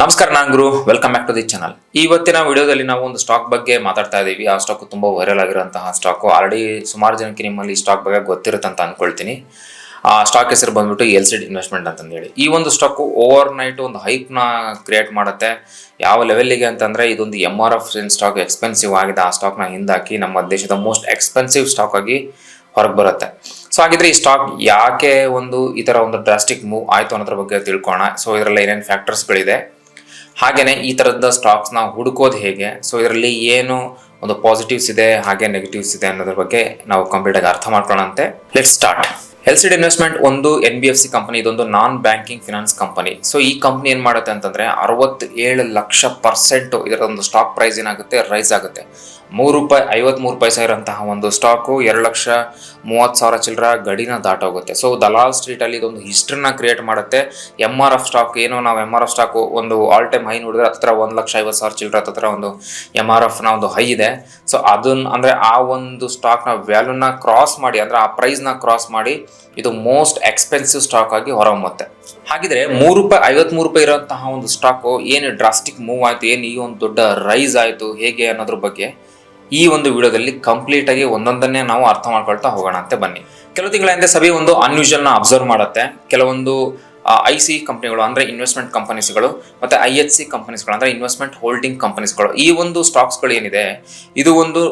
ನಮಸ್ಕಾರ, ನಾನು Guru. Welcome back to the channel. ಇವತ್ತಿನ ವಿಡಿಯೋದಲ್ಲಿ ನಾವು ಒಂದು ಸ್ಟಾಕ್ ಬಗ್ಗೆ ಮಾತಾಡ್ತಾ ಇದೀವಿ. ಆ ಸ್ಟಾಕ್ ತುಂಬಾ ವೈರಲ್ ಆಗಿರುವಂತಹ ಸ್ಟಾಕ್. ಆಲ್ರೆಡಿ ಸುಮಾರು ಜನಕ್ಕೆ ನಿಮ್ಮಲ್ಲಿ ಈ ಸ್ಟಾಕ್ ಬಗ್ಗೆ ಗೊತ್ತಿರುತ್ತೆ ಅಂತ ಅನ್ಕೊಳ್ತೀನಿ. ಆ ಸ್ಟಾಕ್ ಹೆಸರು ಬಂದ್ಬಿಟ್ಟು ಎಲ್ಸಿಡ್ ಇನ್ವೆಸ್ಟ್ಮೆಂಟ್ ಅಂತಂದೇಳಿ. ಈ ಒಂದು ಸ್ಟಾಕ್ ಓವರ್ ನೈಟ್ ಒಂದು ಹೈಪ್ ನ ಕ್ರಿಯೇಟ್ ಮಾಡುತ್ತೆ. ಯಾವ ಲೆವೆಲ್ಗೆ ಅಂತಂದ್ರೆ ಇದೊಂದು MRF ಸ್ಟಾಕ್ ಎಕ್ಸ್ಪೆನ್ಸಿವ್ ಆಗಿದೆ. ಆ ಸ್ಟಾಕ್ ನ ಹಿಂದಾಕಿ ನಮ್ಮ ದೇಶದ ಮೋಸ್ಟ್ ಎಕ್ಸ್ಪೆನ್ಸಿವ್ ಸ್ಟಾಕ್ ಆಗಿ ಹೊರಗೆ ಬರುತ್ತೆ. ಸೊ ಹಾಗಿದ್ರೆ ಈ ಸ್ಟಾಕ್ ಯಾಕೆ ಈ ತರ ಒಂದು ಡ್ರಾಸ್ಟಿಕ್ ಮೂವ್ ಆಯ್ತು ಅನ್ನೋದ್ರ ಬಗ್ಗೆ ತಿಳ್ಕೋಣ. ಸೊ ಇದರಲ್ಲಿ ಏನೇನು ಫ್ಯಾಕ್ಟರ್ಸ್ಗಳಿದೆ, ಹಾಗೇನೆ ಈ ತರದ ಸ್ಟಾಕ್ಸ್ ನ ಹುಡುಕೋದು ಹೇಗೆ, ಸೊ ಇದರಲ್ಲಿ ಏನು ಒಂದು ಪಾಸಿಟಿವ್ಸ್ ಇದೆ ಹಾಗೆ ನೆಗೆಟಿವ್ಸ್ ಇದೆ ಅನ್ನೋದ್ರ ಬಗ್ಗೆ ನಾವು ಕಂಪ್ಲೀಟ್ ಆಗಿ ಅರ್ಥ ಮಾಡ್ಕೊಳ್ಳೋಣಂತೆ. Let's start. ಎಲ್ಸಿಡ್ ಇನ್ವೆಸ್ಟ್ಮೆಂಟ್ ಒಂದು NBFC ಕಂಪನಿ. ಇದೊಂದು non banking finance company. So ಈ ಕಂಪನಿ ಏನ್ ಮಾಡುತ್ತೆ ಅಂತಂದ್ರೆ 67 ಲಕ್ಷ% ಇದರ ಒಂದು ಸ್ಟಾಕ್ ಪ್ರೈಸ್ ಏನಾಗುತ್ತೆ, ರೈಸ್ ಆಗುತ್ತೆ. ₹3.53 ಇರುವಂತಹ ಒಂದು ಸ್ಟಾಕು 2,30,000 ಚಿಲ್ಲರ ಗಡಿನ ದಾಟೋಗುತ್ತೆ. ಸೊ ದಲಾಲ್ ಸ್ಟ್ರೀಟ್ ಅಲ್ಲಿ ಇದೊಂದು ಹಿಸ್ಟ್ರಿನ ಕ್ರಿಯೇಟ್ ಮಾಡುತ್ತೆ. MRF ಸ್ಟಾಕ್ ಏನು, ನಾವು MRF ಸ್ಟಾಕ್ ಒಂದು ಆಲ್ ಟೈಮ್ ಹೈ ನೋಡಿದ್ರೆ ಹತ್ರ 1,50,000 ಚಿಲ್ಲರ ಹತ್ರ ಒಂದು MRF ನ ಒಂದು ಹೈ ಇದೆ. ಸೊ ಅದನ್ನ ಅಂದ್ರೆ ಆ ಒಂದು ಸ್ಟಾಕ್ ನ ವ್ಯಾಲ್ಯೂನ ಕ್ರಾಸ್ ಮಾಡಿ, ಅಂದ್ರೆ ಆ ಪ್ರೈಸ್ ನ ಕ್ರಾಸ್ ಮಾಡಿ ಇದು ಮೋಸ್ಟ್ ಎಕ್ಸ್ಪೆನ್ಸಿವ್ ಸ್ಟಾಕ್ ಆಗಿ ಹೊರಹೊಮ್ಮುತ್ತೆ. ಹಾಗಿದ್ರೆ ₹3.53 ಇರುವಂತಹ ಒಂದು ಸ್ಟಾಕ್ ಏನು ಡ್ರಾಸ್ಟಿಕ್ ಮೂವ್ ಆಯ್ತು, ಏನು ಈ ಒಂದು ದೊಡ್ಡ ರೈಸ್ ಆಯ್ತು ಹೇಗೆ ಅನ್ನೋದ್ರ ಬಗ್ಗೆ ಈ ಒಂದು ವಿಡಿಯೋದಲ್ಲಿ ಕಂಪ್ಲೀಟ್ ಆಗಿ ಒಂದೊಂದನ್ನೇ ನಾವು ಅರ್ಥ ಮಾಡ್ಕೊಳ್ತಾ ಹೋಗೋಣ ಅಂತ ಬನ್ನಿ. ಕೆಲವು ತಿಂಗಳ ಹಿಂದೆ ಸಭೆ ಒಂದು ಅನ್ಯೂಶಲ್ ನ ಅಬ್ಸರ್ವ್ ಮಾಡುತ್ತೆ. ಕೆಲವೊಂದು IC ಕಂಪನಿಗಳು ಅಂದ್ರೆ ಇನ್ವೆಸ್ಟ್ಮೆಂಟ್ ಕಂಪನೀಸ್ಗಳು, ಮತ್ತೆ IHC ಕಂಪನೀಸ್ಗಳು ಅಂದ್ರೆ ಇನ್ವೆಸ್ಟ್ಮೆಂಟ್ ಹೋಲ್ಡಿಂಗ್ ಕಂಪನೀಸ್ಗಳು, ಈ ಒಂದು ಸ್ಟಾಕ್ಸ್ಗಳು ಏನಿದೆ ಇದು ಒಂದು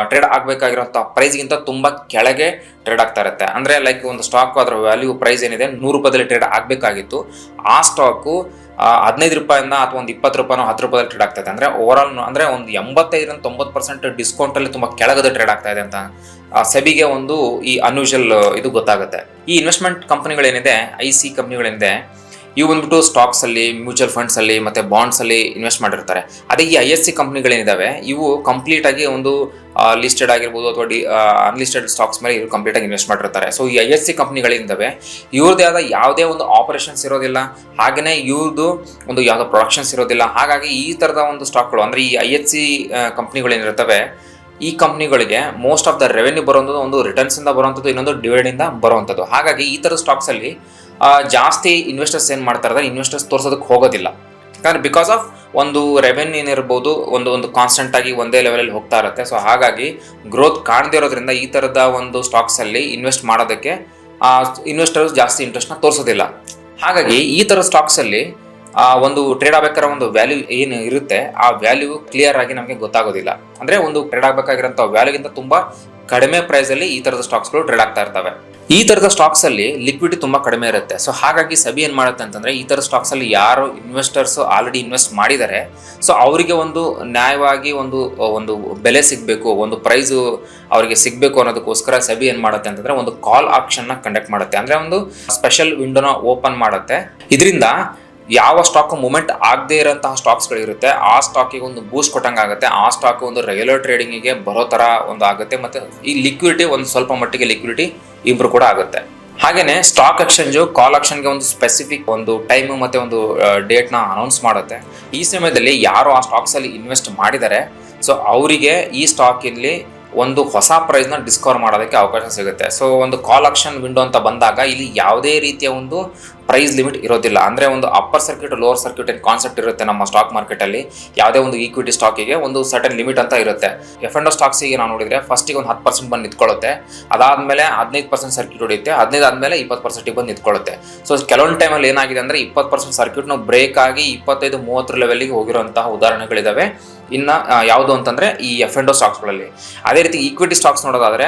ಟ್ರೇಡ್ ಆಗಬೇಕಾಗಿರುವಂತಹ ಪ್ರೈಸ್ಗಿಂತ ತುಂಬಾ ಕೆಳಗೆ ಟ್ರೇಡ್ ಆಗ್ತಾ ಇರುತ್ತೆ. ಅಂದ್ರೆ ಲೈಕ್ ಒಂದು ಸ್ಟಾಕ್ ಅದರ ವ್ಯಾಲ್ಯೂ ಪ್ರೈಸ್ ಏನಿದೆ ₹100 ಟ್ರೇಡ್ ಆಗಬೇಕಾಗಿತ್ತು, ಆ ಸ್ಟಾಕು ₹15 ಅಥವಾ ಒಂದು ₹20 ₹10 ಟ್ರೇಡ್ ಆಗ್ತಾ ಇದೆ. ಅಂದ್ರೆ ಓವರ್ ಆಲ್ ಅಂದ್ರೆ ಒಂದು 85-90% ಡಿಸ್ಕೌಂಟ್ ಅಲ್ಲಿ ತುಂಬಾ ಕೆಳಗಡೆ ಟ್ರೇಡ್ ಆಗ್ತಾ ಇದೆ ಅಂತ ಸೆಬಿಗೆ ಒಂದು ಈ ಅನ್ಯೂಶಲ್ ಇದು ಗೊತ್ತಾಗುತ್ತೆ. ಈ ಇನ್ವೆಸ್ಟ್ಮೆಂಟ್ ಕಂಪನಿಗಳೇನಿದೆ, IC ಕಂಪನಿಗಳೇನಿದೆ, ಇವು ಬಂದ್ಬಿಟ್ಟು ಸ್ಟಾಕ್ಸ್ ಅಲ್ಲಿ, ಮ್ಯೂಚುವಲ್ ಫಂಡ್ಸ್ ಅಲ್ಲಿ ಮತ್ತೆ ಬಾಂಡ್ಸ್ ಅಲ್ಲಿ ಇನ್ವೆಸ್ಟ್ ಮಾಡಿರ್ತಾರೆ. ಅದೇ ಈ IHC ಕಂಪನಿಗಳೇನಿದಾವೆ ಇವು ಕಂಪ್ಲೀಟ್ ಆಗಿ ಒಂದು ಲಿಸ್ಟೆಡ್ ಆಗಿರ್ಬೋದು ಅಥವಾ ಅನ್ಲಿಸ್ಟೆಡ್ ಸ್ಟಾಕ್ಸ್ ಮೇಲೆ ಇವರು ಕಂಪ್ಲೀಟ್ ಆಗಿ ಇನ್ವೆಸ್ಟ್ ಮಾಡಿರ್ತಾರೆ. ಸೊ ಈ IHC ಕಂಪನಿಗಳಿಂದವೆ ಇವ್ರದೇ ಆದ ಯಾವುದೇ ಒಂದು ಆಪರೇಷನ್ಸ್ ಇರೋದಿಲ್ಲ, ಹಾಗೇನೆ ಇವ್ರದ್ದು ಒಂದು ಯಾವುದೋ ಪ್ರೊಡಕ್ಷನ್ಸ್ ಇರೋದಿಲ್ಲ. ಹಾಗಾಗಿ ಈ ತರದ ಒಂದು ಸ್ಟಾಕ್ಗಳು ಅಂದ್ರೆ ಈ IHC ಕಂಪನಿಗಳೇನಿರ್ತವೆ ಈ ಕಂಪನಿಗಳಿಗೆ ಮೋಸ್ಟ್ ಆಫ್ ದ ರೆವೆನ್ಯೂ ಬರುವಂಥದ್ದು ಒಂದು ರಿಟರ್ನ್ಸ್ ಇಂದ ಬರುವಂಥದ್ದು, ಇನ್ನೊಂದು ಡಿವಿಡೆಂಡ್ ಇಂದ ಬರುವಂಥದ್ದು. ಹಾಗಾಗಿ ಈ ತರ ಸ್ಟಾಕ್ಸ್ ಅಲ್ಲಿ ಜಾಸ್ತಿ ಇನ್ವೆಸ್ಟರ್ಸ್ ಏನ್ ಮಾಡ್ತಾರೆ, ಇನ್ವೆಸ್ಟರ್ಸ್ ತೋರ್ಸೋದಕ್ಕೆ ಹೋಗೋದಿಲ್ಲ. ಯಾಕಂದ್ರೆ ಬಿಕಾಸ್ ಆಫ್ ಒಂದು ರೆವೆನ್ಯೂ ಏನಿರ್ಬೋದು ಒಂದು ಕಾನ್ಸ್ಟೆಂಟ್ ಆಗಿ ಒಂದೇ ಲೆವೆಲ್ ಹೋಗ್ತಾ ಇರುತ್ತೆ. ಸೊ ಹಾಗಾಗಿ ಗ್ರೋತ್ ಕಾಣದೇ ಇರೋದ್ರಿಂದ ಈ ತರದ ಒಂದು ಸ್ಟಾಕ್ಸ್ ಅಲ್ಲಿ ಇನ್ವೆಸ್ಟ್ ಮಾಡೋದಕ್ಕೆ ಇನ್ವೆಸ್ಟರ್ಸ್ ಜಾಸ್ತಿ ಇಂಟ್ರೆಸ್ಟ್ ನ ತೋರಿಸೋದಿಲ್ಲ. ಹಾಗಾಗಿ ಈ ತರ ಸ್ಟಾಕ್ಸ್ ಅಲ್ಲಿ ಒಂದು ಟ್ರೇಡ್ ಆಗಬೇಕಾದ್ರೆ ಒಂದು ವ್ಯಾಲ್ಯೂ ಏನು ಇರುತ್ತೆ ಆ ವ್ಯಾಲ್ಯೂ ಕ್ಲಿಯರ್ ಆಗಿ ನಮಗೆ ಗೊತ್ತಾಗೋದಿಲ್ಲ. ಅಂದ್ರೆ ಒಂದು ಟ್ರೇಡ್ ಆಗಬೇಕಾಗಿರೋಂಥ ವ್ಯಾಲ್ಯೂಗಿಂತ ತುಂಬಾ ಕಡಿಮೆ ಪ್ರೈಸ್ ಅಲ್ಲಿ ಈ ತರದ ಸ್ಟಾಕ್ಸ್ಗಳು ಟ್ರೇಡ್ ಆಗ್ತಾ ಇರ್ತವೆ. ಈ ತರದ ಸ್ಟಾಕ್ಸ್ ಅಲ್ಲಿ ಲಿಕ್ವಿಡಿಟಿ ತುಂಬಾ ಕಡಿಮೆ ಇರುತ್ತೆ. ಸೊ ಹಾಗಾಗಿ ಸಬಿ ಏನ್ ಮಾಡುತ್ತೆ ಅಂತಂದ್ರೆ ಈ ತರ ಸ್ಟಾಕ್ಸ್ ಅಲ್ಲಿ ಯಾರು ಇನ್ವೆಸ್ಟರ್ಸ್ ಆಲ್ರೆಡಿ ಇನ್ವೆಸ್ಟ್ ಮಾಡಿದ್ದಾರೆ, ಸೊ ಅವರಿಗೆ ಒಂದು ನ್ಯಾಯವಾಗಿ ಒಂದು ಬೆಲೆ ಸಿಗಬೇಕು, ಒಂದು ಪ್ರೈಸ್ ಅವರಿಗೆ ಸಿಗಬೇಕು ಅನ್ನೋದಕ್ಕೋಸ್ಕರ ಸಬಿ ಏನ್ ಮಾಡುತ್ತೆ ಅಂತಂದ್ರೆ ಒಂದು ಕಾಲ್ ಆಕ್ಷನ್ ನ ಕಂಡಕ್ಟ್ ಮಾಡುತ್ತೆ. ಅಂದ್ರೆ ಒಂದು ಸ್ಪೆಷಲ್ ವಿಂಡೋನ ಓಪನ್ ಮಾಡುತ್ತೆ. ಇದರಿಂದ ಯಾವ ಸ್ಟಾಕ್ ಮೂವ್ಮೆಂಟ್ ಆಗದೆ ಇರೋಂತಹ ಸ್ಟಾಕ್ಸ್ ಗಳಿರುತ್ತೆ ಆ ಸ್ಟಾಕಿಗೆ ಒಂದು ಬೂಸ್ಟ್ ಕೊಟ್ಟಂಗೆ ಆಗುತ್ತೆ. ಆ ಸ್ಟಾಕ್ ಒಂದು ರೆಗ್ಯುಲರ್ ಟ್ರೇಡಿಂಗಿಗೆ ಬರೋ ತರ ಒಂದು ಆಗುತ್ತೆ. ಮತ್ತೆ ಈ ಲಿಕ್ವಿಡಿಟಿ ಒಂದು ಸ್ವಲ್ಪ ಮಟ್ಟಿಗೆ ಲಿಕ್ವಿಡಿಟಿ ಇಂಪ್ರೂವ್ ಕೂಡ ಆಗುತ್ತೆ. ಹಾಗೇನೆ ಸ್ಟಾಕ್ ಎಕ್ಸ್ಚೇಂಜ್ ಕಾಲ್ ಆಕ್ಷನ್ಗೆ ಒಂದು ಸ್ಪೆಸಿಫಿಕ್ ಒಂದು ಟೈಮ್ ಮತ್ತೆ ಒಂದು ಡೇಟ್ ನ ಅನೌನ್ಸ್ ಮಾಡುತ್ತೆ. ಈ ಸಮಯದಲ್ಲಿ ಯಾರು ಆ ಸ್ಟಾಕ್ಸ್ ಅಲ್ಲಿ ಇನ್ವೆಸ್ಟ್ ಮಾಡಿದ್ದಾರೆ ಸೊ ಅವರಿಗೆ ಈ ಸ್ಟಾಕ್ ಇಲ್ಲಿ ಒಂದು ಹೊಸ ಪ್ರೈಸ್ ನ ಡಿಸ್ಕವರ್ ಮಾಡೋದಕ್ಕೆ ಅವಕಾಶ ಸಿಗುತ್ತೆ. ಸೊ ಒಂದು ಕಾಲ್ ಆಕ್ಷನ್ ವಿಂಡೋ ಅಂತ ಬಂದಾಗ ಇಲ್ಲಿ ಯಾವುದೇ ರೀತಿಯ ಒಂದು ಪ್ರೈಸ್ ಲಿಮಿಟ್ ಇರೋದಿಲ್ಲ. ಅಂದ್ರೆ ಒಂದು ಅಪ್ಪರ್ ಸರ್ಕ್ಯೂಟ್ ಲೋವರ್ ಸರ್ಕ್ಯೂಟ್ ಏನ್ ಕಾನ್ಸೆಪ್ಟ್ ಇರುತ್ತೆ ನಮ್ಮ ಸ್ಟಾಕ್ ಮಾರ್ಕೆಟ್ ಅಲ್ಲಿ, ಯಾವುದೇ ಒಂದು ಈಕ್ವಿಟಿ ಸ್ಟಾಕಿಗೆ ಒಂದು ಸರ್ಟನ್ ಲಿಮಿಟ್ ಅಂತ ಇರುತ್ತೆ. F&O ಸ್ಟಾಕ್ಸ್ ಗೆ ನಾವು ನೋಡಿದ್ರೆ ಫಸ್ಟ್ ಗೆ ಒಂದು 10% ಬಂದು ನಿಂತ್ಕೊಳ್ಳುತ್ತೆ, ಅದಾದ್ಮೇಲೆ 15% ಸರ್ಕ್ಯೂಟ್ ಹೊಡೆಯುತ್ತೆ, 15 ಆದ್ಮೇಲೆ 20% ಬಂದು ನಿಂತ್ಕೊಳ್ಳುತ್ತೆ. ಸೊ ಕೆಲವೊಂದು ಟೈಮಲ್ಲಿ ಏನಾಗಿದೆ ಅಂದ್ರೆ 20% ಸರ್ಕ್ಯೂಟ್ ನ ಬ್ರೇಕ್ ಆಗಿ 25-30 ಲೆವೆಲ್ಗೆ ಹೋಗಿರುವಂತಹ ಉದಾಹರಣೆಗಳಿದಾವೆ. ಇನ್ನ ಯಾವುದು ಅಂತಂದ್ರೆ ಈ F&O ಸ್ಟಾಕ್ಸ್ಗಳಲ್ಲಿ. ಅದೇ ರೀತಿ ಈಕ್ವಿಟಿ ಸ್ಟಾಕ್ಸ್ ನೋಡೋದಾದ್ರೆ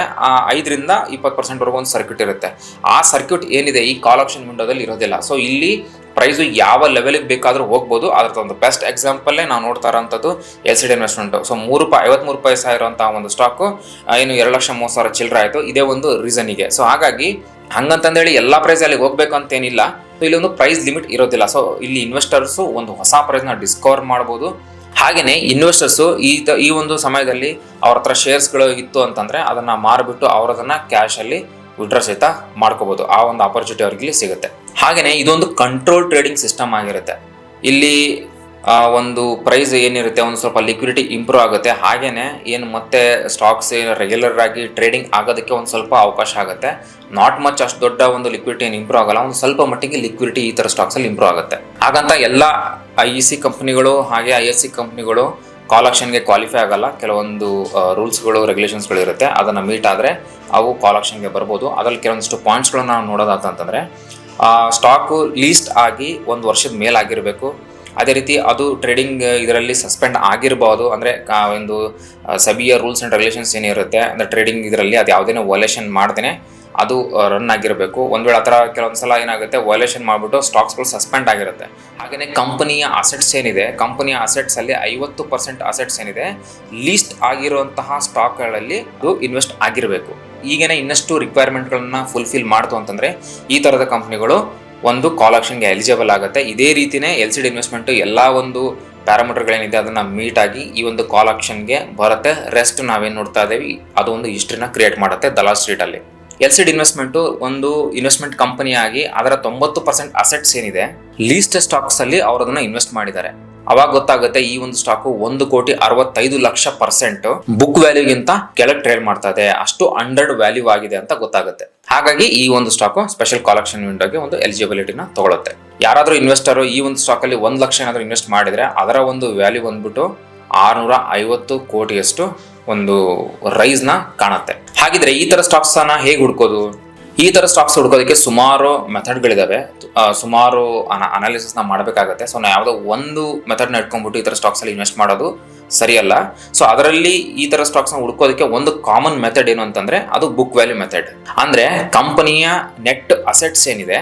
5-20% ವರೆಗೂ ಒಂದು ಸರ್ಕ್ಯೂಟ್ ಇರುತ್ತೆ. ಆ ಸರ್ಕ್ಯೂಟ್ ಏನಿದೆ ಈ ಕಾಲ್ ಆಪ್ಷನ್ ವಿಂಡೋದಲ್ಲಿ ಇರೋದಿಲ್ಲ. ಸೊ ಇಲ್ಲಿ ಪ್ರೈಸ್ ಯಾವ ಲೆವೆಲ್ಗೆ ಬೇಕಾದ್ರೂ ಹೋಗ್ಬೋದು. ಅದ್ರ ಒಂದು ಬೆಸ್ಟ್ ಎಕ್ಸಾಂಪಲ್ ನಾವು ನೋಡ್ತಾ ಇರೋಂಥದ್ದು ಎಲ್ಸಿಡ್ ಇನ್ವೆಸ್ಟ್ಮೆಂಟ್. ಸೊ ₹53 ಇರುವಂತಹ ಒಂದು ಸ್ಟಾಕ್ ಏನು 2,30,000 ಚಿಲ್ಲರೆ ಆಯ್ತು. ಇದೇ ಒಂದು ರೀಸನ್ಗೆ. ಸೊ ಹಾಗಾಗಿ ಹಂಗಂತಂದೇಳಿ ಎಲ್ಲಾ ಪ್ರೈಸ್ ಅಲ್ಲಿ ಹೋಗ್ಬೇಕು ಅಂತ ಏನಿಲ್ಲ. ಸೊ ಇಲ್ಲಿ ಒಂದು ಪ್ರೈಸ್ ಲಿಮಿಟ್ ಇರೋದಿಲ್ಲ. ಸೊ ಇಲ್ಲಿ ಇನ್ವೆಸ್ಟರ್ಸ್ ಒಂದು ಹೊಸ ಪ್ರೈಸ್ ನ ಡಿಸ್ಕವರ್ ಮಾಡಬಹುದು. ಹಾಗೇನೆ ಇನ್ವೆಸ್ಟರ್ಸ್ ಈ ಒಂದು ಸಮಯದಲ್ಲಿ ಅವ್ರ ಹತ್ರ ಶೇರ್ಸ್ಗಳು ಇತ್ತು ಅಂತಂದ್ರೆ ಅದನ್ನ ಮಾರ್ಬಿಟ್ಟು ಅವರದನ್ನ ಕ್ಯಾಶ್ ಅಲ್ಲಿ ವಿಡ್ರಾ ಸಹಿತ ಮಾಡ್ಕೋಬಹುದು. ಆ ಒಂದು ಆಪರ್ಚುನಿಟಿ ಅವ್ರಿಗೆ ಸಿಗುತ್ತೆ. ಹಾಗೇನೆ ಇದೊಂದು ಕಂಟ್ರೋಲ್ ಟ್ರೇಡಿಂಗ್ ಸಿಸ್ಟಮ್ ಆಗಿರುತ್ತೆ. ಇಲ್ಲಿ ಒಂದು ಪ್ರೈಸ್ ಏನಿರುತ್ತೆ ಒಂದು ಸ್ವಲ್ಪ ಲಿಕ್ವಿಡಿಟಿ ಇಂಪ್ರೂವ್ ಆಗುತ್ತೆ. ಹಾಗೇನೆ ಏನು ಮತ್ತೆ ಸ್ಟಾಕ್ಸ್ ರೆಗ್ಯುಲರ್ ಆಗಿ ಟ್ರೇಡಿಂಗ್ ಆಗೋದಕ್ಕೆ ಒಂದು ಸ್ವಲ್ಪ ಅವಕಾಶ ಆಗುತ್ತೆ. ನಾಟ್ ಮಚ್ ಅಷ್ಟು ದೊಡ್ಡ ಒಂದು ಲಿಕ್ವಿಡಿಟಿ ಏನು ಇಂಪ್ರೂವ್ ಆಗಲ್ಲ, ಒಂದು ಸ್ವಲ್ಪ ಮಟ್ಟಿಗೆ ಲಿಕ್ವಿಡಿಟಿ ಈ ತರ ಸ್ಟಾಕ್ಸ್ ಅಲ್ಲಿ ಇಂಪ್ರೂವ್ ಆಗುತ್ತೆ. ಹಾಗಂತ ಎಲ್ಲ IEC ಕಂಪ್ನಿಗಳು ಹಾಗೆ ISC ಕಂಪ್ನಿಗಳು ಕಾಲ್ ಆಕ್ಷನ್ಗೆ ಕ್ವಾಲಿಫೈ ಆಗಲ್ಲ. ಕೆಲವೊಂದು ರೂಲ್ಸ್ಗಳು ರೆಗ್ಯುಲೇಷನ್ಸ್ಗಳು ಇರುತ್ತೆ, ಅದನ್ನು ಮೀಟ್ ಆದರೆ ಅವು ಕಾಲ್ ಆಕ್ಷನ್ಗೆ ಬರ್ಬೋದು. ಅದರಲ್ಲಿ ಕೆಲವೊಂದಿಷ್ಟು ಪಾಯಿಂಟ್ಸ್ಗಳನ್ನ ನಾವು ನೋಡೋದಾತಂತಂದರೆ, ಸ್ಟಾಕು ಲೀಸ್ಟ್ ಆಗಿ 1 ವರ್ಷದ ಮೇಲಾಗಿರಬೇಕು. ಅದೇ ರೀತಿ ಅದು ಟ್ರೇಡಿಂಗ್ ಇದರಲ್ಲಿ ಸಸ್ಪೆಂಡ್ ಆಗಿರ್ಬೋದು. ಅಂದರೆ ಒಂದು ಸಬಿಯ ರೂಲ್ಸ್ ಆ್ಯಂಡ್ ರೆಗ್ಯುಲೇಷನ್ಸ್ ಏನಿರುತ್ತೆ ಅಂದರೆ ಟ್ರೇಡಿಂಗ್ ಇದರಲ್ಲಿ ಅದು ಯಾವುದೇ ವೈಲೇಷನ್ ಮಾಡ್ದೇ ಅದು ರನ್ ಆಗಿರಬೇಕು. ಒಂದು ವೇಳೆ ಆ ಥರ ಕೆಲವೊಂದು ಸಲ ಏನಾಗುತ್ತೆ, ವೈಲೇಷನ್ ಮಾಡಿಬಿಟ್ಟು ಸ್ಟಾಕ್ಸ್ಗಳು ಸಸ್ಪೆಂಡ್ ಆಗಿರುತ್ತೆ. ಹಾಗೆಯೇ ಕಂಪನಿಯ ಅಸೆಟ್ಸ್ ಏನಿದೆ, ಕಂಪನಿಯ ಅಸೆಟ್ಸಲ್ಲಿ 50% ಅಸೆಟ್ಸ್ ಏನಿದೆ ಲೀಸ್ಟ್ ಆಗಿರುವಂತಹ ಸ್ಟಾಕ್ಗಳಲ್ಲಿ ಅದು ಇನ್ವೆಸ್ಟ್ ಆಗಿರಬೇಕು. ಈಗೇನೆ ಇನ್ನಷ್ಟು ರಿಕ್ವೈರ್ಮೆಂಟ್ಗಳನ್ನ ಫುಲ್ಫಿಲ್ ಮಾಡ್ತು ಅಂತಂದರೆ ಈ ಥರದ ಕಂಪ್ನಿಗಳು ಒಂದು ಕಾಲ್ ಆಕ್ಷನ್ಗೆ ಎಲಿಜಿಬಲ್ ಆಗುತ್ತೆ. ಇದೇ ರೀತಿಯೇ LCD ಇನ್ವೆಸ್ಟ್ಮೆಂಟು ಎಲ್ಲ ಒಂದು ಪ್ಯಾರಾಮೀಟರ್ಗಳೇನಿದೆ ಅದನ್ನು ಮೀಟ್ ಆಗಿ ಈ ಒಂದು ಕಾಲ್ ಆಕ್ಷನ್ಗೆ ಬರುತ್ತೆ. ರೆಸ್ಟ್ ನಾವೇನು ನೋಡ್ತಾ ಇದ್ದೀವಿ ಅದು ಒಂದು ಹಿಸ್ಟ್ರಿನ ಕ್ರಿಯೇಟ್ ಮಾಡುತ್ತೆ ದಲಾಲ್ ಸ್ಟ್ರೀಟಲ್ಲಿ. LCD ಇನ್ವೆಸ್ಟ್ಮೆಂಟು ಒಂದು ಇನ್ವೆಸ್ಟ್ಮೆಂಟ್ ಕಂಪನಿಯಾಗಿ ಅದರ 90% ಅಸೆಟ್ಸ್ ಏನಿದೆ ಲೀಸ್ಟ್ ಸ್ಟಾಕ್ಸಲ್ಲಿ ಅವರು ಅದನ್ನು ಇನ್ವೆಸ್ಟ್ ಮಾಡಿದ್ದಾರೆ. ಅವಾಗ ಗೊತ್ತಾಗುತ್ತೆ ಈ ಒಂದು ಸ್ಟಾಕು 1,65,00,000% ಬುಕ್ ವ್ಯಾಲ್ಯೂಗಿಂತ ಕೆಳಗೆ ಟ್ರೇಡ್ ಮಾಡ್ತಾ ಇದೆ, ಅಷ್ಟು ಅಂಡರ್ ವ್ಯಾಲ್ಯೂ ಆಗಿದೆ ಅಂತ ಗೊತ್ತಾಗುತ್ತೆ. ಹಾಗಾಗಿ ಈ ಒಂದು ಸ್ಟಾಕು ಸ್ಪೆಷಲ್ ಕಾಲ್ ಆಕ್ಷನ್ ವಿಂಡೋಗೆ ಒಂದು ಎಲಿಜಿಬಿಲಿಟಿನ ತಗೊಳುತ್ತೆ. ಯಾರಾದರೂ ಇನ್ವೆಸ್ಟರು ಈ ಒಂದು ಸ್ಟಾಕಲ್ಲಿ 1 ಲಕ್ಷ ಏನಾದರೂ ಇನ್ವೆಸ್ಟ್ ಮಾಡಿದರೆ ಅದರ ಒಂದು ವ್ಯಾಲ್ಯೂ ಬಂದ್ಬಿಟ್ಟು 650 ಕೋಟಿಯಷ್ಟು ಒಂದು ರೈಸ್ನ ಕಾಣುತ್ತೆ. ಹಾಗಿದ್ರೆ ಈ ಥರ ಸ್ಟಾಕ್ಸನ್ನು ಹೇಗೆ ಹುಡ್ಕೋದು? ಈ ಥರ ಸ್ಟಾಕ್ಸ್ ಹುಡ್ಕೋದಕ್ಕೆ ಸುಮಾರು ಮೆಥಡ್ಗಳಿದಾವೆ, ಸುಮಾರು ಅನಾಲಿಸಿಸ್ನ ಮಾಡಬೇಕಾಗತ್ತೆ. ಸೊ ನಾವು ಯಾವುದೋ ಒಂದು ಮೆಥಡ್ನ ಇಟ್ಕೊಂಡ್ಬಿಟ್ಟು ಈ ಥರ ಸ್ಟಾಕ್ಸಲ್ಲಿ ಇನ್ವೆಸ್ಟ್ ಮಾಡೋದು ಸರಿಯಲ್ಲ. ಸೊ ಅದರಲ್ಲಿ ಈ ಥರ ಸ್ಟಾಕ್ಸ್ನ ಹುಡ್ಕೋದಕ್ಕೆ ಒಂದು ಕಾಮನ್ ಮೆಥಡ್ ಏನು ಅಂತಂದರೆ ಅದು ಬುಕ್ ವ್ಯಾಲ್ಯೂ ಮೆಥಡ್. ಅಂದರೆ ಕಂಪನಿಯ ನೆಟ್ ಅಸೆಟ್ಸ್ ಏನಿದೆ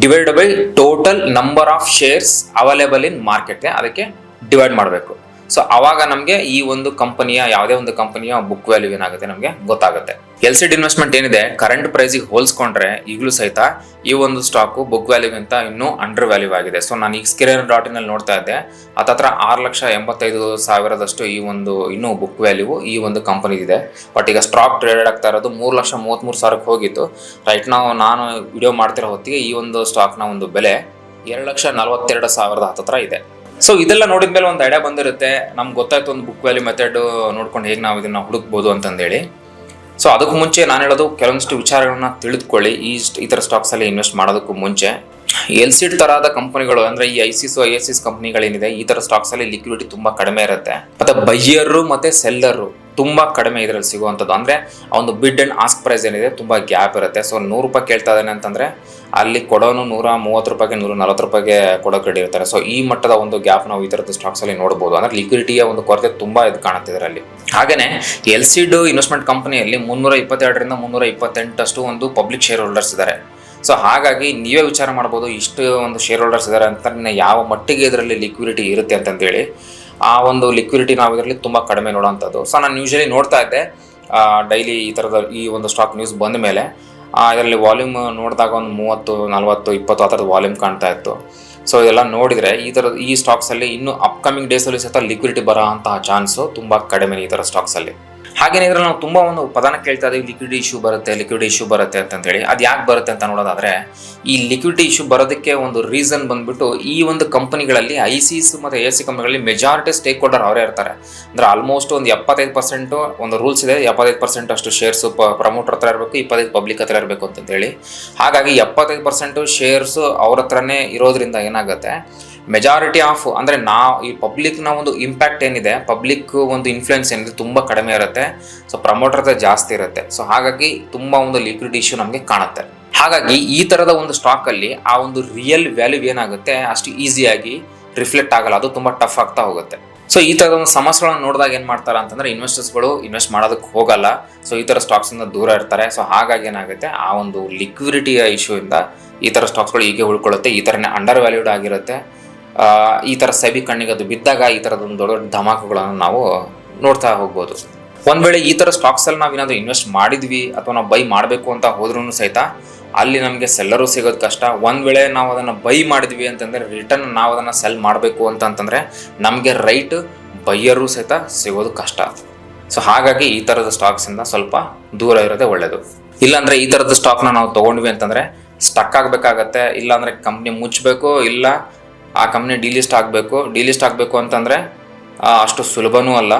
divide by total number of shares available in ಮಾರ್ಕೆಟ್ಗೆ ಅದಕ್ಕೆ ಡಿವೈಡ್ ಮಾಡಬೇಕು. ಸೊ ಅವಾಗ ನಮಗೆ ಈ ಒಂದು ಕಂಪನಿಯ ಯಾವುದೇ ಒಂದು ಕಂಪನಿಯ ಬುಕ್ ವ್ಯಾಲ್ಯೂ ಏನಾಗುತ್ತೆ ನಮಗೆ ಗೊತ್ತಾಗುತ್ತೆ. LCD ಇನ್ವೆಸ್ಟ್ಮೆಂಟ್ ಏನಿದೆ ಕರೆಂಟ್ ಪ್ರೈಸಿಗೆ ಹೋಲಿಸ್ಕೊಂಡ್ರೆ ಈಗಲೂ ಸಹಿತ ಈ ಒಂದು ಸ್ಟಾಕು ಬುಕ್ ವ್ಯಾಲ್ಯೂಗಿಂತ ಇನ್ನೂ ಅಂಡರ್ ವ್ಯಾಲ್ಯೂ ಆಗಿದೆ. ಸೊ ನಾನು ಈಗ Skinner.in ನೋಡ್ತಾ ಇದ್ದೆ, ಹತ್ತತ್ರ 6,85,000 ಈ ಒಂದು ಇನ್ನೂ ಬುಕ್ ವ್ಯಾಲ್ಯೂ ಈ ಒಂದು ಕಂಪನಿ ಇದೆ. ಬಟ್ ಈಗ ಸ್ಟಾಕ್ ಟ್ರೇಡ್ ಆಗ್ತಾ ಇರೋದು 3,33,000 ಹೋಗಿತ್ತು. ರೈಟ್ ನಾನು ವಿಡಿಯೋ ಮಾಡ್ತಿರೋ ಹೊತ್ತಿಗೆ ಈ ಒಂದು ಸ್ಟಾಕ್ನ ಒಂದು ಬೆಲೆ 2,42,000 ಹತ್ತತ್ರ ಇದೆ. ಸೊ ಇದೆಲ್ಲ ನೋಡಿದ್ಮೇಲೆ ಒಂದು ಐಡಿಯಾ ಬಂದಿರುತ್ತೆ, ನಮ್ಗೆ ಗೊತ್ತಾಯ್ತು ಒಂದು ಬುಕ್ ವ್ಯಾಲ್ಯೂ ಮೆಥಡ್ ನೋಡ್ಕೊಂಡು ಹೇಗೆ ನಾವು ಇದನ್ನು ಹುಡುಕ್ಬೋದು ಅಂತಂದೇಳಿ. ಸೊ ಅದಕ್ಕೂ ಮುಂಚೆ ನಾನು ಹೇಳೋದು ಕೆಲವೊಂದಿಷ್ಟು ವಿಚಾರಗಳನ್ನ ತಿಳಿದುಕೊಳ್ಳಿ ಈ ಥರ ಸ್ಟಾಕ್ಸಲ್ಲಿ ಇನ್ವೆಸ್ಟ್ ಮಾಡೋದಕ್ಕೂ ಮುಂಚೆ. LCD ತರಹದ ಕಂಪನಿಗಳು ಅಂದರೆ ಈ ICICI ISCs ಕಂಪನಿಗಳೇನಿದೆ ಈ ಥರ ಸ್ಟಾಕ್ಸಲ್ಲಿ ಲಿಕ್ವಿಡಿಟಿ ತುಂಬ ಕಡಿಮೆ ಇರುತ್ತೆ. ಮತ್ತು ಬೈಯರು ಮತ್ತು ಸೆಲ್ಲರು ತುಂಬ ಕಡಿಮೆ ಇದರಲ್ಲಿ ಸಿಗುವಂಥದ್ದು. ಅಂದರೆ ಆ ಒಂದು ಬಿಡ್ ಆ್ಯಂಡ್ ಆಸ್ಕ್ ಪ್ರೈಸ್ ಏನಿದೆ ತುಂಬ ಗ್ಯಾಪ್ ಇರುತ್ತೆ. ಸೊ 100 ರೂಪಾಯಿ ಕೇಳ್ತಾ ಇದ್ದಾನೆ ಅಂತಂದರೆ ಅಲ್ಲಿ ಕೊಡೋನು 130 ರೂಪಾಯಿಗೆ 140 ರೂಪಾಯಿಗೆ ಕೊಡೋಕೆ ರೆಡಿ ಇರ್ತಾರೆ. ಸೊ ಈ ಮಟ್ಟದ ಒಂದು ಗ್ಯಾಪ್ ನಾವು ಈ ಥರದ ಸ್ಟಾಕ್ಸಲ್ಲಿ ನೋಡ್ಬೋದು. ಅಂದರೆ ಲಿಕ್ವಿಡಿಟಿಯ ಒಂದು ಕೊರತೆ ತುಂಬ ಇದು ಕಾಣುತ್ತೆ ಇದರಲ್ಲಿ. ಹಾಗೆಯೇ LCD ಇನ್ವೆಸ್ಟ್ಮೆಂಟ್ ಕಂಪನಿಯಲ್ಲಿ 322ರಿಂದ 328 ಒಂದು ಪಬ್ಲಿಕ್ ಶೇರ್ ಹೋಲ್ಡರ್ಸ್ ಇದ್ದಾರೆ. ಸೊ ಹಾಗಾಗಿ ನೀವೇ ವಿಚಾರ ಮಾಡ್ಬೋದು ಇಷ್ಟು ಒಂದು ಶೇರ್ ಹೋಲ್ಡರ್ಸ್ ಇದ್ದಾರೆ ಅಂತ ಯಾವ ಮಟ್ಟಿಗೆ ಇದರಲ್ಲಿ ಲಿಕ್ವಿಡಿಟಿ ಇರುತ್ತೆ ಅಂತಂತೇಳಿ. ಆ ಒಂದು ಲಿಕ್ವಿಡಿಟಿ ನಾವು ಇದರಲ್ಲಿ ತುಂಬ ಕಡಿಮೆ ನೋಡೋವಂಥದ್ದು. ಸೊ ನಾನು ಯೂಶಲಿ ನೋಡ್ತಾ ಇದ್ದೆ ಡೈಲಿ ಈ ಥರದ ಈ ಒಂದು ಸ್ಟಾಕ್ ನ್ಯೂಸ್ ಬಂದ ಮೇಲೆ ಇದರಲ್ಲಿ ವಾಲ್ಯೂಮ್ ನೋಡಿದಾಗ ಒಂದು 30, 40, 20 ಆ ಥರದ ವಾಲ್ಯೂಮ್ ಕಾಣ್ತಾ ಇತ್ತು. ಸೊ ಇದೆಲ್ಲ ನೋಡಿದರೆ ಈ ಸ್ಟಾಕ್ಸಲ್ಲಿ ಇನ್ನೂ ಅಪ್ಕಮಿಂಗ್ ಡೇಸಲ್ಲಿ ಸಹಿತ ಲಿಕ್ವಿಡಿಟಿ ಬರೋ ಅಂತಹ ಚಾನ್ಸು ತುಂಬ ಕಡಿಮೆ ಈ ಥರ ಸ್ಟಾಕ್ಸಲ್ಲಿ. ಹಾಗೇನೇ ಇದರಲ್ಲಿ ನಾವು ತುಂಬ ಒಂದು ಪದನ ಕೇಳ್ತಾ ಇದ್ದೀವಿ, ಲಿಕ್ವಿಡಿಟಿ ಇಶ್ಯೂ ಬರುತ್ತೆ ಅಂತೇಳಿ. ಅದು ಯಾಕೆ ಬರುತ್ತೆ ಅಂತ ನೋಡೋದಾದರೆ ಈ ಲಿಕ್ವಿಡಿಟಿ ಇಶ್ಯೂ ಬರೋದಕ್ಕೆ ಒಂದು ರೀಸನ್ ಬಂದ್ಬಿಟ್ಟು ಈ ಒಂದು ಕಂಪನಿಗಳಲ್ಲಿ ICICI ಮತ್ತು ISC ಕಂಪನಿಗಳಲ್ಲಿ ಮೆಜಾರಿಟಿ ಸ್ಟೇಕ್ ಹೋಲ್ಡರ್ ಅವರೇ ಇರ್ತಾರೆ. ಅಂದರೆ ಆಲ್ಮೋಸ್ಟ್ ಒಂದು 75% ಒಂದು ರೂಲ್ಸ್ ಇದೆ, 75% ಅಷ್ಟು ಶೇರ್ಸು ಪ್ರಮೋಟರ್ ಹತ್ರ ಇರಬೇಕು, 25 ಪಬ್ಲಿಕ್ ಹತ್ರ ಇರಬೇಕು ಅಂತೇಳಿ. ಹಾಗಾಗಿ 75% ಶೇರ್ಸು ಅವ್ರ ಹತ್ರನೇ ಇರೋದ್ರಿಂದ ಏನಾಗುತ್ತೆ, ಮೆಜಾರಿಟಿ ಆಫ್ ಅಂದರೆ ಈ ಪಬ್ಲಿಕ್ನ ಒಂದು ಇಂಪ್ಯಾಕ್ಟ್ ಏನಿದೆ, ಪಬ್ಲಿಕ್ ಒಂದು ಇನ್ಫ್ಲುಯೆನ್ಸ್ ಏನಿದೆ ತುಂಬ ಕಡಿಮೆ ಇರುತ್ತೆ. ಸೊ ಪ್ರಮೋಟರ್ ಹತ್ರ ಜಾಸ್ತಿ ಇರುತ್ತೆ. ಸೊ ಹಾಗಾಗಿ ತುಂಬ ಒಂದು ಲಿಕ್ವಿಡಿಟಿ ಇಶ್ಯೂ ನಮಗೆ ಕಾಣುತ್ತೆ. ಹಾಗಾಗಿ ಈ ಥರದ ಒಂದು ಸ್ಟಾಕಲ್ಲಿ ಆ ಒಂದು ರಿಯಲ್ ವ್ಯಾಲ್ಯೂ ಏನಾಗುತ್ತೆ ಅಷ್ಟು ಈಸಿಯಾಗಿ ರಿಫ್ಲೆಕ್ಟ್ ಆಗಲ್ಲ, ಅದು ತುಂಬ ಟಫ್ ಆಗ್ತಾ ಹೋಗುತ್ತೆ. ಸೊ ಈ ಥರದ ಒಂದು ಸಮಸ್ಯೆಗಳನ್ನು ನೋಡಿದಾಗ ಏನು ಮಾಡ್ತಾರೆ ಅಂತಂದರೆ ಇನ್ವೆಸ್ಟರ್ಸ್ಗಳು ಇನ್ವೆಸ್ಟ್ ಮಾಡೋದಕ್ಕೆ ಹೋಗಲ್ಲ. ಸೊ ಈ ಥರ ಸ್ಟಾಕ್ಸಿಂದ ದೂರ ಇರ್ತಾರೆ. ಸೊ ಹಾಗಾಗಿ ಏನಾಗುತ್ತೆ, ಆ ಒಂದು ಲಿಕ್ವಿಡಿಟಿಯ ಇಶ್ಯೂಯಿಂದ ಈ ಥರ ಸ್ಟಾಕ್ಸ್ಗಳು ಹೀಗೆ ಉಳ್ಕೊಳ್ಳುತ್ತೆ, ಈ ಥರನೇ ಅಂಡರ್ ವ್ಯಾಲ್ಯೂಡ್ ಆಗಿರುತ್ತೆ. ಈ ಥರ ಸೆಬಿ ಕಣ್ಣಿಗೆ ಅದು ಬಿದ್ದಾಗ ಈ ಥರದೊಂದು ದೊಡ್ಡ ದೊಡ್ಡ ಧಮಾಕುಗಳನ್ನು ನಾವು ನೋಡ್ತಾ ಹೋಗ್ಬೋದು. ಒಂದು ವೇಳೆ ಈ ಥರ ಸ್ಟಾಕ್ಸಲ್ಲಿ ನಾವು ಏನಾದರೂ ಇನ್ವೆಸ್ಟ್ ಮಾಡಿದ್ವಿ ಅಥವಾ ನಾವು ಬೈ ಮಾಡಬೇಕು ಅಂತ ಹೋದ್ರೂ ಸಹಿತ ಅಲ್ಲಿ ನಮಗೆ ಸೆಲ್ಲರು ಸಿಗೋದು ಕಷ್ಟ. ಒಂದು ವೇಳೆ ನಾವು ಅದನ್ನು ಬೈ ಮಾಡಿದ್ವಿ ಅಂತಂದರೆ ರಿಟರ್ನ್ ನಾವು ಅದನ್ನು ಸೆಲ್ ಮಾಡಬೇಕು ಅಂತಂತಂದರೆ ನಮಗೆ ರೈಟ್ ಬೈಯರು ಸಹಿತ ಸಿಗೋದು ಕಷ್ಟ. ಸೊ ಹಾಗಾಗಿ ಈ ಥರದ ಸ್ಟಾಕ್ಸಿಂದ ಸ್ವಲ್ಪ ದೂರ ಇರೋದೇ ಒಳ್ಳೆಯದು. ಇಲ್ಲಾಂದರೆ ಈ ಥರದ ಸ್ಟಾಕ್ನ ನಾವು ತೊಗೊಂಡ್ವಿ ಅಂತಂದರೆ ಸ್ಟಕ್ ಆಗಬೇಕಾಗತ್ತೆ. ಇಲ್ಲಾಂದರೆ ಕಂಪ್ನಿ ಮುಚ್ಚಬೇಕು, ಇಲ್ಲ ಆ ಕಂಪ್ನಿ ಡಿಲಿಸ್ಟ್ ಆಗಬೇಕು ಅಂತಂದರೆ ಅಷ್ಟು ಸುಲಭನೂ ಅಲ್ಲ.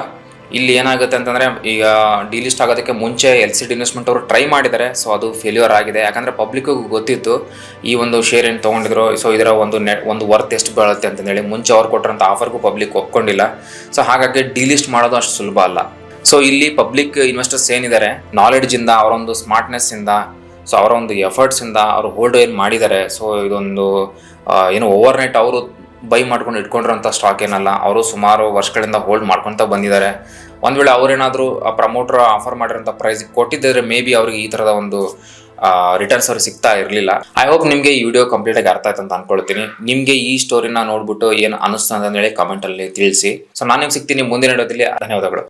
ಇಲ್ಲಿ ಏನಾಗುತ್ತೆ ಅಂತಂದರೆ ಈಗ ಡಿಲಿಸ್ಟ್ ಆಗೋದಕ್ಕೆ ಮುಂಚೆ LCD ಇನ್ವೆಸ್ಟ್ಮೆಂಟ್ ಅವರು ಟ್ರೈ ಮಾಡಿದ್ದಾರೆ. ಸೊ ಅದು ಫೇಲ್ಯೂರ್ ಆಗಿದೆ. ಯಾಕಂದರೆ ಪಬ್ಲಿಕ್ಕಿಗೂ ಗೊತ್ತಿತ್ತು ಈ ಒಂದು ಶೇರ್ ಏನು ತೊಗೊಂಡಿದ್ರು, ಸೊ ಇದರ ಒಂದು ವರ್ತ್ ಎಷ್ಟು ಬೀಳುತ್ತೆ ಅಂತಂದೇಳಿ. ಮುಂಚೆ ಅವ್ರು ಕೊಟ್ಟರಂಥ ಆಫರ್ಗೂ ಪಬ್ಲಿಕ್ ಒಪ್ಕೊಂಡಿಲ್ಲ. ಸೊ ಹಾಗಾಗಿ ಡಿಲಿಸ್ಟ್ ಮಾಡೋದು ಅಷ್ಟು ಸುಲಭ ಅಲ್ಲ. ಸೊ ಇಲ್ಲಿ ಪಬ್ಲಿಕ್ ಇನ್ವೆಸ್ಟರ್ಸ್ ಏನಿದ್ದಾರೆ, ನಾಲೆಡ್ಜಿಂದ, ಅವರೊಂದು ಸ್ಮಾರ್ಟ್ನೆಸ್ಸಿಂದ, ಸೊ ಅವರ ಒಂದು ಎಫರ್ಟ್ಸಿಂದ ಅವರು ಹೋಲ್ಡ್ ಏನು ಮಾಡಿದ್ದಾರೆ. ಸೊ ಇದೊಂದು ಏನು ಓವರ್ನೈಟ್ ಅವರು ಬೈ ಮಾಡ್ಕೊಂಡು ಇಟ್ಕೊಂಡಿರೋಂಥ ಸ್ಟಾಕ್ ಏನಲ್ಲ. ಅವರು ಸುಮಾರು ವರ್ಷಗಳಿಂದ ಹೋಲ್ಡ್ ಮಾಡ್ಕೊತ ಬಂದಿದ್ದಾರೆ. ಒಂದು ವೇಳೆ ಅವರೇನಾದರೂ ಪ್ರಮೋಟರ್ ಆಫರ್ ಮಾಡಿರೋಂಥ ಪ್ರೈಸಿಗೆ ಕೊಟ್ಟಿದ್ದರೆ ಮೇ ಬಿ ಅವ್ರಿಗೆ ಈ ಥರದ ಒಂದು ರಿಟರ್ನ್ಸ್ ಅವ್ರಿಗೆ ಸಿಗ್ತಾ ಇರಲಿಲ್ಲ. ಐ ಹೋಪ್ ನಿಮಗೆ ಈ ವಿಡಿಯೋ ಕಂಪ್ಲೀಟಾಗಿ ಅರ್ಥ ಆಯ್ತು ಅಂತ ಅನ್ಕೊಳ್ತೀನಿ. ನಿಮಗೆ ಈ ಸ್ಟೋರಿನ ನೋಡ್ಬಿಟ್ಟು ಏನು ಅನಿಸ್ತು ಅಂತಂದೇಳಿ ಕಮೆಂಟಲ್ಲಿ ತಿಳಿಸಿ. ಸೊ ನಾನು ನಿಮ್ಗೆ ಸಿಗ್ತೀನಿ ಮುಂದಿನ ವಿಡಿಯೋದಲ್ಲಿ. ಧನ್ಯವಾದಗಳು.